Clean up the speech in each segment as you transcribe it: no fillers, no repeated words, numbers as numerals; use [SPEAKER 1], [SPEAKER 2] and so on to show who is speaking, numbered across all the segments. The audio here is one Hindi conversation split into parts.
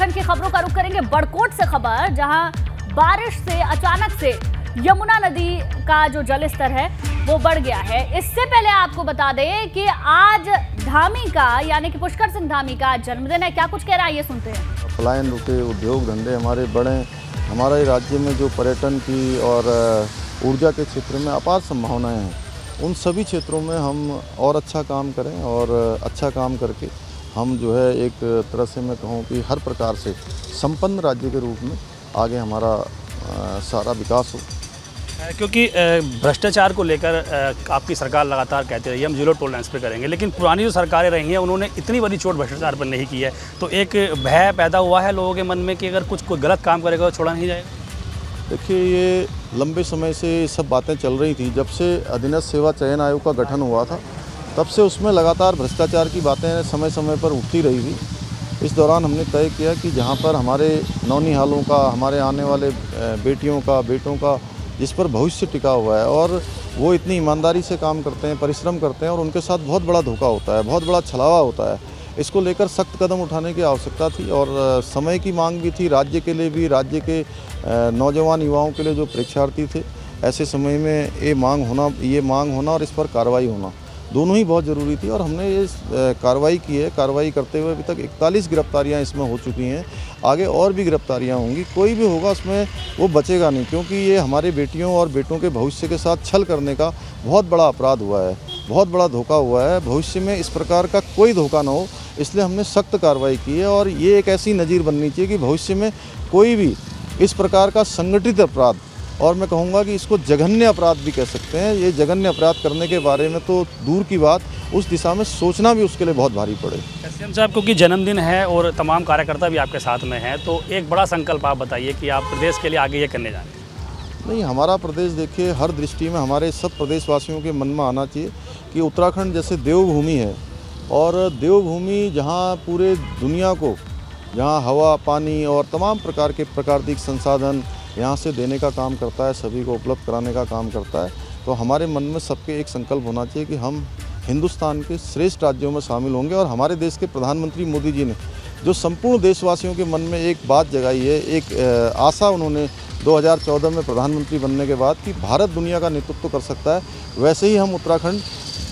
[SPEAKER 1] उत्तराखंड की खबरों का रुख करेंगे बड़कोट से खबर, जहां बारिश से अचानक से यमुना नदी का जो जलस्तर है वो बढ़ गया है। इससे पहले आपको बता दें कि आज धामी का यानी कि पुष्कर सिंह धामी का जन्मदिन है। क्या कुछ कह रहा है ये सुनते हैं।
[SPEAKER 2] पलायन रुके, उद्योग धंधे हमारे बढ़े, हमारे राज्य में जो पर्यटन की और ऊर्जा के क्षेत्र में अपार संभावनाएं हैं, उन सभी क्षेत्रों में हम और अच्छा काम करें और अच्छा काम करके हम जो है एक तरह से मैं कहूँ कि हर प्रकार से संपन्न राज्य के रूप में आगे हमारा सारा विकास हो।
[SPEAKER 3] क्योंकि भ्रष्टाचार को लेकर आपकी सरकार लगातार कहती रही है हम जीरो टॉलरेंस पे करेंगे, लेकिन पुरानी जो सरकारें रही हैं उन्होंने इतनी बड़ी चोट भ्रष्टाचार पर नहीं की है, तो एक भय पैदा हुआ है लोगों के मन में कि अगर कुछ कोई गलत काम करेगा तो छोड़ा नहीं जाएगा।
[SPEAKER 2] देखिए, ये लंबे समय से सब बातें चल रही थी। जब से अधीनस्थ सेवा चयन आयोग का गठन हुआ था तब से उसमें लगातार भ्रष्टाचार की बातें समय समय पर उठती रही थी। इस दौरान हमने तय किया कि जहाँ पर हमारे नौनिहालों का, हमारे आने वाले बेटियों का, बेटों का जिस पर भविष्य टिका हुआ है और वो इतनी ईमानदारी से काम करते हैं, परिश्रम करते हैं और उनके साथ बहुत बड़ा धोखा होता है, बहुत बड़ा छलावा होता है, इसको लेकर सख्त कदम उठाने की आवश्यकता थी और समय की मांग भी थी। राज्य के लिए भी, राज्य के नौजवान युवाओं के लिए जो परीक्षार्थी थे, ऐसे समय में ये मांग होना और इस पर कार्रवाई होना दोनों ही बहुत ज़रूरी थी और हमने ये कार्रवाई की है। कार्रवाई करते हुए अभी तक 41 गिरफ्तारियाँ इसमें हो चुकी हैं। आगे और भी गिरफ्तारियाँ होंगी। कोई भी होगा उसमें वो बचेगा नहीं, क्योंकि ये हमारे बेटियों और बेटों के भविष्य के साथ छल करने का बहुत बड़ा अपराध हुआ है, बहुत बड़ा धोखा हुआ है। भविष्य में इस प्रकार का कोई धोखा ना हो, इसलिए हमने सख्त कार्रवाई की है और ये एक ऐसी नज़ीर बननी चाहिए कि भविष्य में कोई भी इस प्रकार का संगठित अपराध, और मैं कहूँगा कि इसको जघन्य अपराध भी कह सकते हैं, ये जघन्य अपराध करने के बारे में तो दूर की बात, उस दिशा में सोचना भी उसके लिए बहुत भारी पड़े।
[SPEAKER 3] सीएम साहब, क्योंकि जन्मदिन है और तमाम कार्यकर्ता भी आपके साथ में हैं, तो एक बड़ा संकल्प आप बताइए कि आप प्रदेश के लिए आगे ये करने जाएंगे।
[SPEAKER 2] नहीं, हमारा प्रदेश देखिए हर दृष्टि में हमारे सब प्रदेशवासियों के मन में आना चाहिए कि उत्तराखंड जैसे देवभूमि है और देवभूमि जहाँ पूरे दुनिया को, जहाँ हवा, पानी और तमाम प्रकार के प्राकृतिक संसाधन यहाँ से देने का काम करता है, सभी को उपलब्ध कराने का काम करता है, तो हमारे मन में सबके एक संकल्प होना चाहिए कि हम हिंदुस्तान के श्रेष्ठ राज्यों में शामिल होंगे। और हमारे देश के प्रधानमंत्री मोदी जी ने जो संपूर्ण देशवासियों के मन में एक बात जगाई है, एक आशा उन्होंने 2014 में प्रधानमंत्री बनने के बाद कि भारत दुनिया का नेतृत्व कर सकता है, वैसे ही हम उत्तराखंड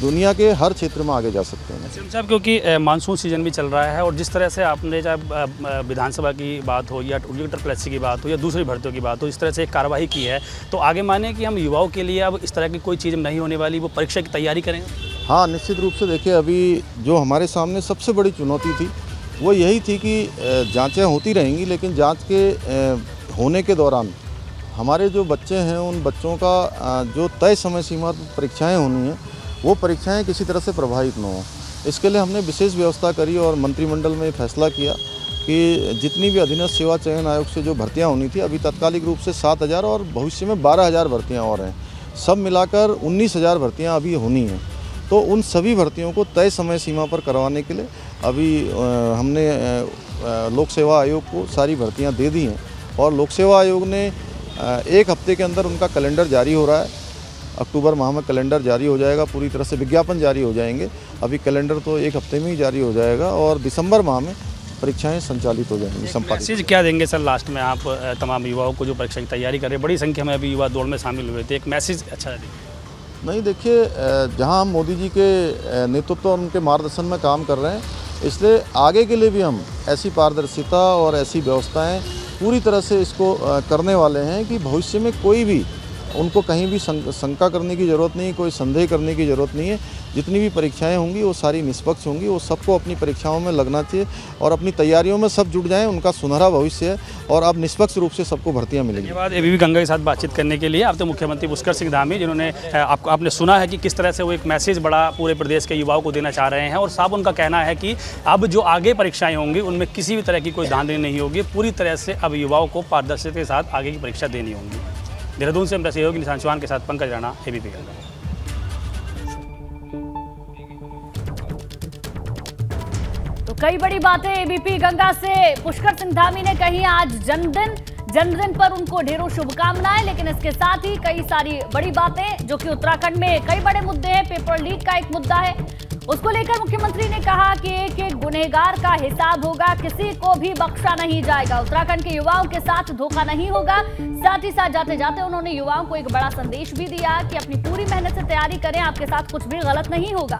[SPEAKER 2] दुनिया के हर क्षेत्र में आगे जा सकते हैं।
[SPEAKER 3] सीएम साहब, क्योंकि मानसून सीजन भी चल रहा है और जिस तरह से आपने चाहे विधानसभा की बात हो या ट्रिपल की बात हो या दूसरी भर्तियों की बात हो, इस तरह से एक कार्रवाई की है, तो आगे माने कि हम युवाओं के लिए अब इस तरह की कोई चीज़ नहीं होने वाली, वो परीक्षा की तैयारी करेंगे।
[SPEAKER 2] हाँ, निश्चित रूप से। देखिए, अभी जो हमारे सामने सबसे बड़ी चुनौती थी वो यही थी कि जाँचें होती रहेंगी, लेकिन जाँच के होने के दौरान हमारे जो बच्चे हैं उन बच्चों का जो तय समय सीमा पर परीक्षाएँ होनी हैं, वो परीक्षाएं किसी तरह से प्रभावित न हो। इसके लिए हमने विशेष व्यवस्था करी और मंत्रिमंडल में फैसला किया कि जितनी भी अधीनस्थ सेवा चयन आयोग से जो भर्तियां होनी थी, अभी तात्कालिक रूप से 7,000 और भविष्य में 12,000 भर्तियां और हैं, सब मिलाकर 19,000 भर्तियां अभी होनी हैं। तो उन सभी भर्तियों को तय समय सीमा पर करवाने के लिए अभी हमने लोक सेवा आयोग को सारी भर्तियाँ दे दी हैं और लोक सेवा आयोग ने 1 हफ्ते के अंदर उनका कैलेंडर जारी हो रहा है। अक्टूबर माह में कैलेंडर जारी हो जाएगा, पूरी तरह से विज्ञापन जारी हो जाएंगे। अभी कैलेंडर तो 1 हफ्ते में ही जारी हो जाएगा और दिसंबर माह में परीक्षाएं संचालित हो जाएंगी, संपादित।
[SPEAKER 3] मैसेज क्या देंगे सर लास्ट में आप तमाम युवाओं को जो परीक्षा की तैयारी कर रहे हैं? बड़ी संख्या में अभी युवा दौड़ में शामिल हुए थे, एक मैसेज अच्छा देंगे?
[SPEAKER 2] नहीं, देखिए, जहाँ हम मोदी जी के नेतृत्व और उनके मार्गदर्शन में काम कर रहे हैं, इसलिए आगे के लिए भी हम ऐसी पारदर्शिता और ऐसी व्यवस्थाएँ पूरी तरह से इसको करने वाले हैं कि भविष्य में कोई भी उनको कहीं भी शंका करने की ज़रूरत नहीं, कोई संदेह करने की ज़रूरत नहीं है। जितनी भी परीक्षाएं होंगी वो सारी निष्पक्ष होंगी, वो सबको अपनी परीक्षाओं में लगना चाहिए और अपनी तैयारियों में सब जुट जाएं। उनका सुनहरा भविष्य है और अब निष्पक्ष रूप से सबको भर्तियां मिलेंगी।
[SPEAKER 3] धन्यवाद एबीपी गंगा के साथ बातचीत करने के लिए। अब तो मुख्यमंत्री पुष्कर सिंह धामी, जिन्होंने आपने सुना है कि किस तरह से वो एक मैसेज बड़ा पूरे प्रदेश के युवाओं को देना चाह रहे हैं और साहब उनका कहना है कि अब जो आगे परीक्षाएँ होंगी उनमें किसी भी तरह की कोई धांधली नहीं होगी, पूरी तरह से अब युवाओं को पारदर्शिता के साथ आगे की परीक्षा देनी होगी। देहरादून से मेरा सहयोगी निशान चौहान के साथ पंकज राणा, एबीपी गंगा।
[SPEAKER 1] तो कई बड़ी बातें एबीपी गंगा से पुष्कर सिंह धामी ने कही। आज जन्मदिन पर उनको ढेरों शुभकामनाएं, लेकिन इसके साथ ही कई सारी बड़ी बातें जो कि उत्तराखंड में कई बड़े मुद्दे हैं। पेपर लीक का एक मुद्दा है उसको लेकर मुख्यमंत्री ने कहा कि एक एक गुनहगार का हिसाब होगा, किसी को भी बख्शा नहीं जाएगा, उत्तराखंड के युवाओं के साथ धोखा नहीं होगा। साथ ही साथ जाते जाते उन्होंने युवाओं को एक बड़ा संदेश भी दिया कि अपनी पूरी मेहनत से तैयारी करें, आपके साथ कुछ भी गलत नहीं होगा।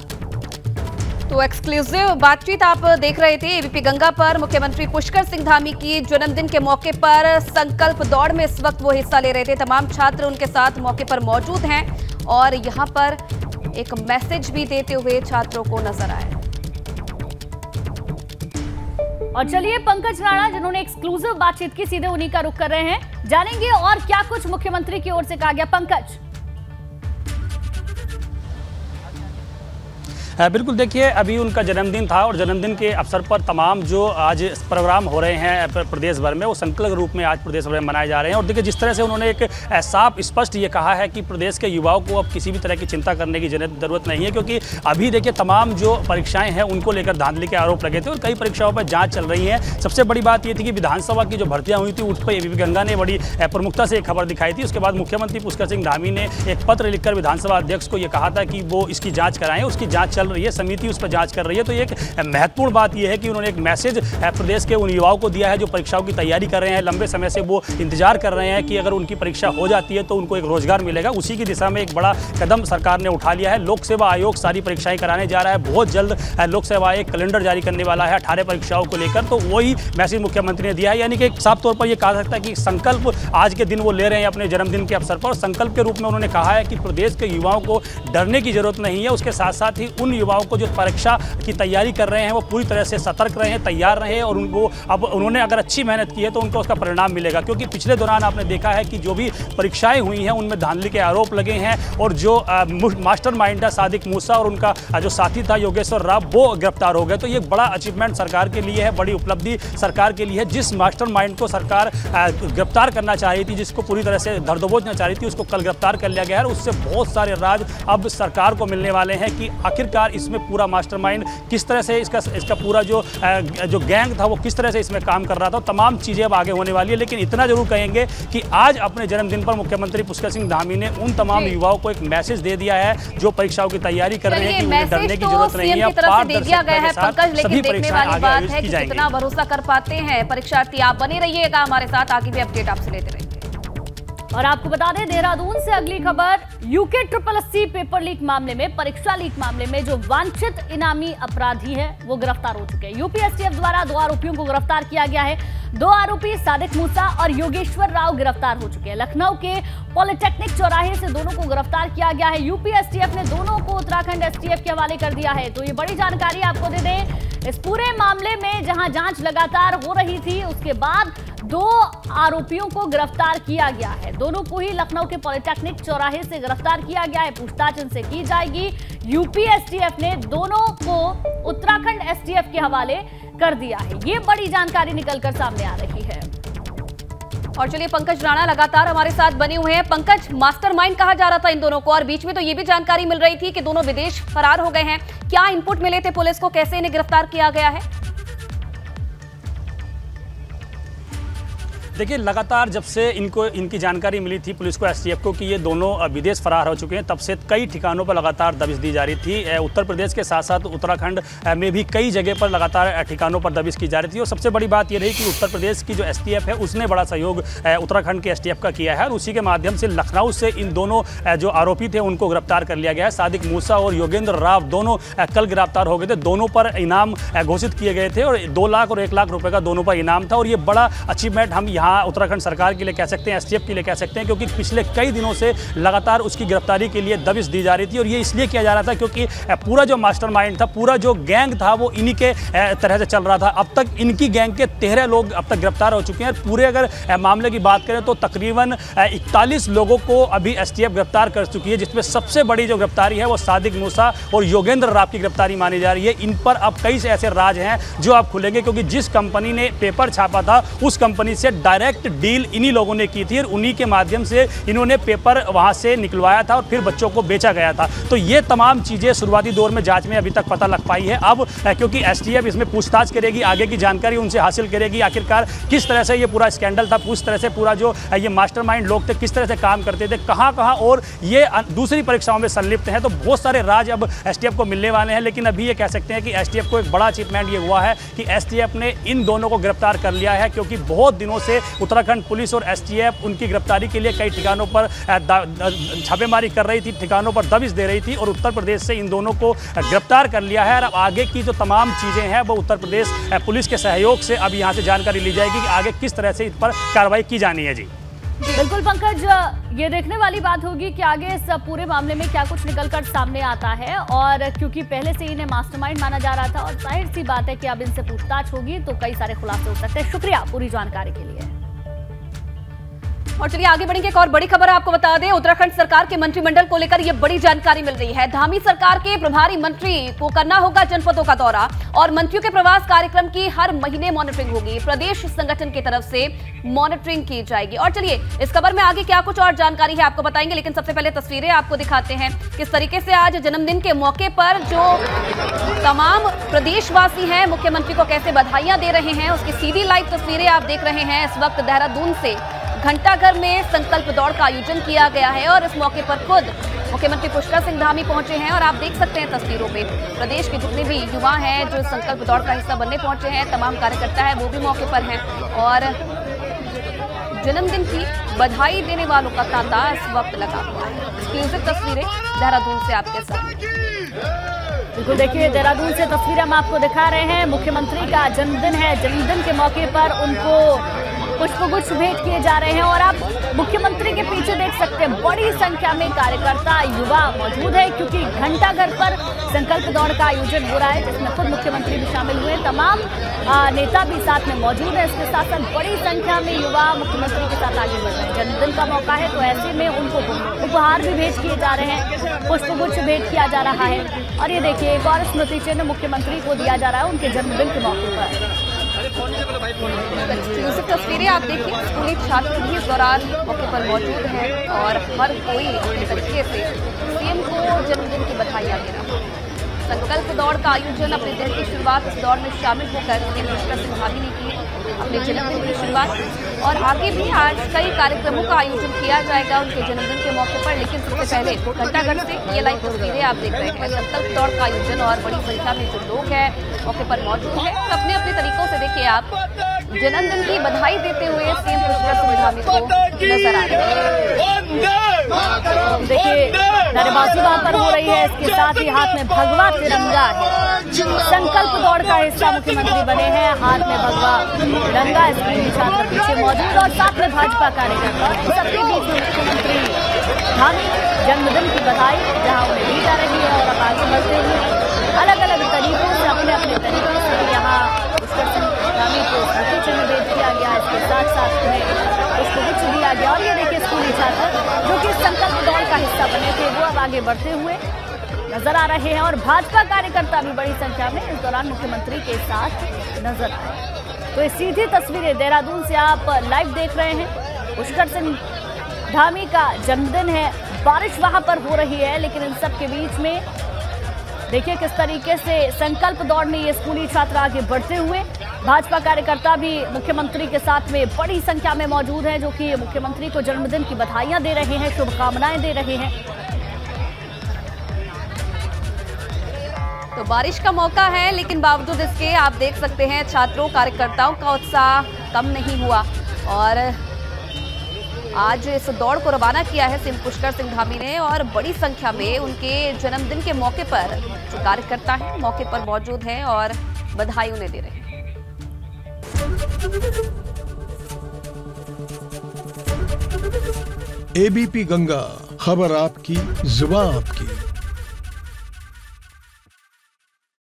[SPEAKER 4] तो एक्सक्लूसिव बातचीत आप देख रहे थे एबीपी गंगा पर। मुख्यमंत्री पुष्कर सिंह धामी की जन्मदिन के मौके पर संकल्प दौड़ में इस वक्त वो हिस्सा ले रहे थे। तमाम छात्र उनके साथ मौके पर मौजूद हैं और यहाँ पर एक मैसेज भी देते हुए छात्रों को नजर आए।
[SPEAKER 1] और चलिए पंकज राणा जिन्होंने एक्सक्लूसिव बातचीत की, सीधे उन्हीं का रुख कर रहे हैं, जानेंगे और क्या कुछ मुख्यमंत्री की ओर से कहा गया। पंकज।
[SPEAKER 3] बिल्कुल, देखिए अभी उनका जन्मदिन था और जन्मदिन के अवसर पर तमाम जो आज प्रोग्राम हो रहे हैं प्रदेश भर में, वो संकल्प रूप में आज प्रदेश भर में मनाए जा रहे हैं। और देखिए जिस तरह से उन्होंने एक साफ स्पष्ट ये कहा है कि प्रदेश के युवाओं को अब किसी भी तरह की चिंता करने की जरूरत नहीं है, क्योंकि अभी देखिए तमाम जो परीक्षाएं हैं उनको लेकर धांधली के आरोप लगे थे और कई परीक्षाओं पर जाँच चल रही है। सबसे बड़ी बात ये थी कि विधानसभा की जो भर्तियाँ हुई थी उस पर एबीपी गंगा ने बड़ी प्रमुखता से एक खबर दिखाई थी। उसके बाद मुख्यमंत्री पुष्कर सिंह धामी ने एक पत्र लिखकर विधानसभा अध्यक्ष को ये कहा था कि वो इसकी जाँच कराएं। उसकी जाँच चल रही है, समिति उस जांच कर रही है। तो एक महत्वपूर्ण बात यह है कि उन्होंने एक मैसेज प्रदेश के उन युवाओं को दिया है जो परीक्षाओं की तैयारी कर रहे हैं, लंबे समय से वो इंतजार कर रहे हैं कि अगर उनकी परीक्षा हो जाती है तो उनको एक रोजगार मिलेगा। उसी की दिशा में एक बड़ा कदम सरकार ने उठा लिया है। लोक सेवा आयोग सारी परीक्षाएं कराने जा रहा है। बहुत जल्द लोक सेवा आयोग कैलेंडर जारी करने वाला है 18 परीक्षाओं को लेकर। तो वही मैसेज मुख्यमंत्री ने दिया है, यानी कि साफ तौर पर यह कहा सकता है कि संकल्प आज के दिन वो ले रहे हैं अपने जन्मदिन के अवसर पर। संकल्प के रूप में उन्होंने कहा है कि प्रदेश के युवाओं को डरने की जरूरत नहीं है। उसके साथ साथ ही उन युवाओं को जो परीक्षा की तैयारी कर रहे हैं वो पूरी तरह से सतर्क रहे, तैयार रहे और उनको अब उन्होंने अगर अच्छी मेहनत की है तो उनको उसका परिणाम मिलेगा। क्योंकि पिछले दौरान आपने देखा है कि जो भी परीक्षाएं हुई हैं उनमें धांधली के आरोप लगे हैं और जो मास्टरमाइंड था सादिक मूसा और उनका जो साथी था योगेश्वर राव वो गिरफ्तार हो गए। तो ये बड़ा अचीवमेंट सरकार के लिए है, बड़ी उपलब्धि सरकार के लिए है। जिस मास्टरमाइंड को सरकार गिरफ्तार करना चाह रही थी, जिसको पूरी तरह से धर दबोचना चाह रही थी, उसको कल गिरफ्तार कर लिया गया है। उससे बहुत सारे राज अब सरकार को मिलने वाले हैं कि आखिरकार इसमें पूरा मास्टरमाइंड किस तरह से इसका पूरा जो गैंग था वो किस तरह से इसमें काम कर रहा था। तमाम चीज़ें अब आगे होने वाली है। लेकिन इतना जरूर कहेंगे कि आज अपने जन्मदिन पर मुख्यमंत्री पुष्कर सिंह धामी ने उन तमाम युवाओं को एक मैसेज दे दिया है जो परीक्षाओं की तैयारी कर रहे हैं कि उन्हें डरने की जरूरत नहीं है।
[SPEAKER 4] पारदर्शिता के साथ सभी परीक्षाएं आगे आयोजित की जाएंगी। कितना भरोसा कर पाते हैं परीक्षार्थी। आप बने रहिएगा हमारे साथ, आगे भी अपडेट आपसे लेते रहेंगे।
[SPEAKER 1] और आपको बता दें देहरादून से अगली खबर, यूके 888 पेपर लीक मामले में, परीक्षा लीक मामले में जो वांछित इनामी अपराधी है वो गिरफ्तार हो चुके हैं। यूपी एसटीएफ द्वारा 2 आरोपियों को गिरफ्तार किया गया है। 2 आरोपी सादिक मूसा और योगेश्वर राव गिरफ्तार हो चुके हैं। लखनऊ के पॉलिटेक्निक चौराहे से दोनों को गिरफ्तार किया गया है। यूपी एसटीएफ ने दोनों को उत्तराखंड एसटीएफ के हवाले कर दिया है। तो ये बड़ी जानकारी आपको दे दें, इस पूरे मामले में जहां जांच लगातार हो रही थी उसके बाद 2 आरोपियों को गिरफ्तार किया गया है। दोनों को ही लखनऊ के पॉलिटेक्निक चौराहे से गिरफ्तार किया गया है। पूछताछ इनसे की जाएगी। यूपी एसटीएफ ने दोनों को उत्तराखंड एसटीएफ के हवाले कर दिया है। ये बड़ी जानकारी निकलकर सामने आ रही है।
[SPEAKER 4] और चलिए पंकज राणा लगातार हमारे साथ बने हुए हैं। पंकज, मास्टरमाइंड कहा जा रहा था इन दोनों को और बीच में तो ये भी जानकारी मिल रही थी कि दोनों विदेश फरार हो गए हैं। क्या इनपुट मिले थे पुलिस को, कैसे इन्हें गिरफ्तार किया गया है?
[SPEAKER 3] देखिए लगातार जब से इनकी जानकारी मिली थी पुलिस को, एसटीएफ को, कि ये दोनों विदेश फरार हो चुके हैं, तब से कई ठिकानों पर लगातार दबिश दी जा रही थी। उत्तर प्रदेश के साथ साथ उत्तराखंड में भी कई जगह पर लगातार ठिकानों पर दबिश की जा रही थी। और सबसे बड़ी बात ये रही कि उत्तर प्रदेश की जो एसटीएफ है उसने बड़ा सहयोग उत्तराखंड के एसटीएफ का किया है और उसी के माध्यम से लखनऊ से इन दोनों जो आरोपी थे उनको गिरफ्तार कर लिया गया है। सादिक मूसा और योगेंद्र राव दोनों कल गिरफ्तार हो गए थे। दोनों पर इनाम घोषित किए गए थे और 2 लाख और 1 लाख रुपए का दोनों पर इनाम था। और ये बड़ा अचीवमेंट हम यहाँ उत्तराखंड सरकार के लिए कह सकते हैं, एसटीएफ के लिए कह सकते हैं, क्योंकि पिछले कई दिनों से लगातार उसकी गिरफ्तारी के लिए दबिश दी जा रही थी। और ये इसलिए किया जा रहा था क्योंकि पूरा जो मास्टरमाइंड था, पूरा जो गैंग था वो इन्हीं के तरह से चल रहा था। अब तक इनकी गैंग के 13 लोग अब तक गिरफ्तार हो चुके हैं। पूरे अगर मामले की बात करें तो तकरीबन 41 लोगों को अभी एसटीएफ गिरफ्तार कर चुकी है, जिसमें सबसे बड़ी जो गिरफ्तारी है वो सादिक मूसा और योगेंद्र राव की गिरफ्तारी मानी जा रही है। इन पर अब कई ऐसे राज हैं जो अब खुलेंगे, क्योंकि जिस कंपनी ने पेपर छापा था उस कंपनी से डायरेक्ट डील इन्हीं लोगों ने की थी और उन्हीं के माध्यम से इन्होंने पेपर वहाँ से निकलवाया था और फिर बच्चों को बेचा गया था। तो ये तमाम चीज़ें शुरुआती दौर में जाँच में अभी तक पता लग पाई है। अब क्योंकि STF इसमें पूछताछ करेगी, आगे की जानकारी उनसे हासिल करेगी, आखिरकार किस तरह से ये पूरा स्कैंडल था, उस तरह से पूरा जो ये मास्टरमाइंड लोग थे किस तरह से काम करते थे, कहाँ और ये दूसरी परीक्षाओं में संलिप्त हैं। तो बहुत सारे राज अब STF को मिलने वाले हैं। लेकिन अभी ये कह सकते हैं कि STF को एक बड़ा अचीवमेंट ये हुआ है कि STF ने इन दोनों को गिरफ्तार कर लिया है, क्योंकि बहुत दिनों से उत्तराखंड पुलिस और STF उनकी गिरफ्तारी के लिए कई ठिकानों पर छापेमारी कर रही थी, ठिकानों पर दबिश दे रही थी और उत्तर प्रदेश से इन दोनों को गिरफ्तार कर लिया है। और अब आगे की जो तमाम चीज़ें हैं वो उत्तर प्रदेश पुलिस के सहयोग से अब यहाँ से जानकारी ली जाएगी कि आगे किस तरह से इस पर कार्रवाई की जानी है। जी
[SPEAKER 1] बिल्कुल पंकज, ये देखने वाली बात होगी कि आगे इस पूरे मामले में क्या कुछ निकलकर सामने आता है। और क्योंकि पहले से इन्हें मास्टरमाइंड माना जा रहा था और जाहिर सी बात है कि अब इनसे पूछताछ होगी तो कई सारे खुलासे हो सकते हैं। शुक्रिया पूरी जानकारी के लिए।
[SPEAKER 4] और चलिए आगे बढ़ेंगे। एक और बड़ी खबर आपको बता दें, उत्तराखंड सरकार के मंत्रिमंडल को लेकर यह बड़ी जानकारी मिल रही है। धामी सरकार के प्रभारी मंत्री को करना होगा जनपदों का दौरा और मंत्रियों के प्रवास कार्यक्रम की हर महीने मॉनिटरिंग होगी। प्रदेश संगठन की तरफ से मॉनिटरिंग की जाएगी। और चलिए इस खबर में आगे क्या कुछ और जानकारी है आपको बताएंगे, लेकिन सबसे पहले तस्वीरें आपको दिखाते हैं किस तरीके से आज जन्मदिन के मौके पर जो तमाम प्रदेशवासी हैं मुख्यमंत्री को कैसे बधाइयां दे रहे हैं, उसकी सीधी लाइव तस्वीरें आप देख रहे हैं। इस वक्त देहरादून से घंटाघर में संकल्प दौड़ का आयोजन किया गया है और इस मौके पर खुद मुख्यमंत्री पुष्कर सिंह धामी पहुंचे हैं। और आप देख सकते हैं तस्वीरों में प्रदेश के जितने भी युवा हैं जो संकल्प दौड़ का हिस्सा बनने पहुंचे हैं, तमाम कार्यकर्ता हैं वो भी मौके पर हैं और जन्मदिन की बधाई देने वालों का तांता इस वक्त लगा हुआ है। एक्सक्लूसिव तस्वीरें देहरादून से आपके साथ।
[SPEAKER 1] बिल्कुल देखिए, देहरादून से तस्वीरें हम आपको दिखा रहे हैं। मुख्यमंत्री का जन्मदिन है, जन्मदिन के मौके पर उनको पुष्पगुच्छ भेंट किए जा रहे हैं और आप मुख्यमंत्री के पीछे देख सकते हैं बड़ी संख्या में कार्यकर्ता युवा मौजूद है, क्योंकि घंटाघर पर संकल्प दौड़ का आयोजन हो रहा है जिसमें खुद मुख्यमंत्री भी शामिल हुए, तमाम नेता भी साथ में मौजूद है। इसके साथ साथ बड़ी संख्या में युवा मुख्यमंत्री के साथ आगे बढ़ रहे हैं। जन्मदिन का मौका है तो ऐसे में उनको उपहार भी भेंट किए जा रहे हैं, पुष्पगुच्छ भेंट किया जा रहा है। और ये देखिए एक और स्मृति चिन्ह मुख्यमंत्री को दिया जा रहा है उनके जन्मदिन के मौके पर।
[SPEAKER 4] एक्सक्लूसिव तस्वीरें आप देखिए, स्कूली छात्र भी इस दौरान मौके पर मौजूद हैं और हर कोई अपने तरीके से सीएम को जन्मदिन की बधाइयां दे रहा है। संकल्प दौड़ का आयोजन अपने दिन की शुरुआत इस दौड़ में शामिल होकर सीएम पुष्कर सिंह धामी ने की अपने जन्मदिन की शुरुआत और आगे भी आज कई कार्यक्रमों का आयोजन किया जाएगा उनके जन्मदिन के मौके पर। लेकिन सबसे पहले घंटाघर से ये लाइव तस्वीरें आप देख रहे हैं, संकल्प दौड़ का आयोजन और बड़ी संख्या में जो लोग हैं मौके पर मौजूद है। अपने अपने तरीकों से देखिए आप जन्मदिन की बधाई देते हुए सीएम पुष्कर सिंह धामी को नजर आ रहे हैं।
[SPEAKER 1] देखिए नारेबाजी वहां पर हो रही है, इसके साथ ही हाथ में भगवा तिरंगा है। संकल्प दौड़ का हिस्सा मुख्यमंत्री बने हैं, हाथ में भगवा तिरंगा, स्कूली छात्र पीछे मौजूद और साथ में भाजपा कार्यकर्ता। सबके बीच में मुख्यमंत्री धामी जन्मदिन की बधाई जहां उन्हें दी जा रही है और अब आगे बढ़ते हुए अलग अलग तरीकों से अपने अपने तरीके से यहाँ पुष्कर सिंह धामी को स्मृति चिन्ह भेंट किया गया। इसके साथ साथ उन्हें पुष्पगुच्छ दिया गया और ये देखिए स्कूली छात्र जो कि संकल्प दौड़ का हिस्सा बने थे वो अब आगे बढ़ते हुए नजर आ रहे हैं और भाजपा कार्यकर्ता भी बड़ी संख्या में इस दौरान मुख्यमंत्री के साथ नजर आए। तो ये सीधी तस्वीरें देहरादून से आप लाइव देख रहे हैं। पुष्कर सिंह धामी का जन्मदिन है, बारिश वहां पर हो रही है, लेकिन इन सब के बीच में देखिए किस तरीके से संकल्प दौड़ में ये स्कूली छात्र आगे बढ़ते हुए, भाजपा कार्यकर्ता भी मुख्यमंत्री के साथ में बड़ी संख्या में मौजूद हैं जो कि मुख्यमंत्री को जन्मदिन की बधाइयां दे रहे हैं, शुभकामनाएं दे रहे हैं।
[SPEAKER 4] तो बारिश का मौका है लेकिन बावजूद इसके आप देख सकते हैं छात्रों कार्यकर्ताओं का उत्साह कम नहीं हुआ और आज इस दौड़ को रवाना किया है सीएम पुष्कर सिंह धामी ने और बड़ी संख्या में उनके जन्मदिन के मौके पर जो कार्यकर्ता हैं मौके पर मौजूद हैं और बधाई उन्हें दे रहे हैं।
[SPEAKER 5] एबीपी गंगा, खबर आपकी, जुबान आपकी।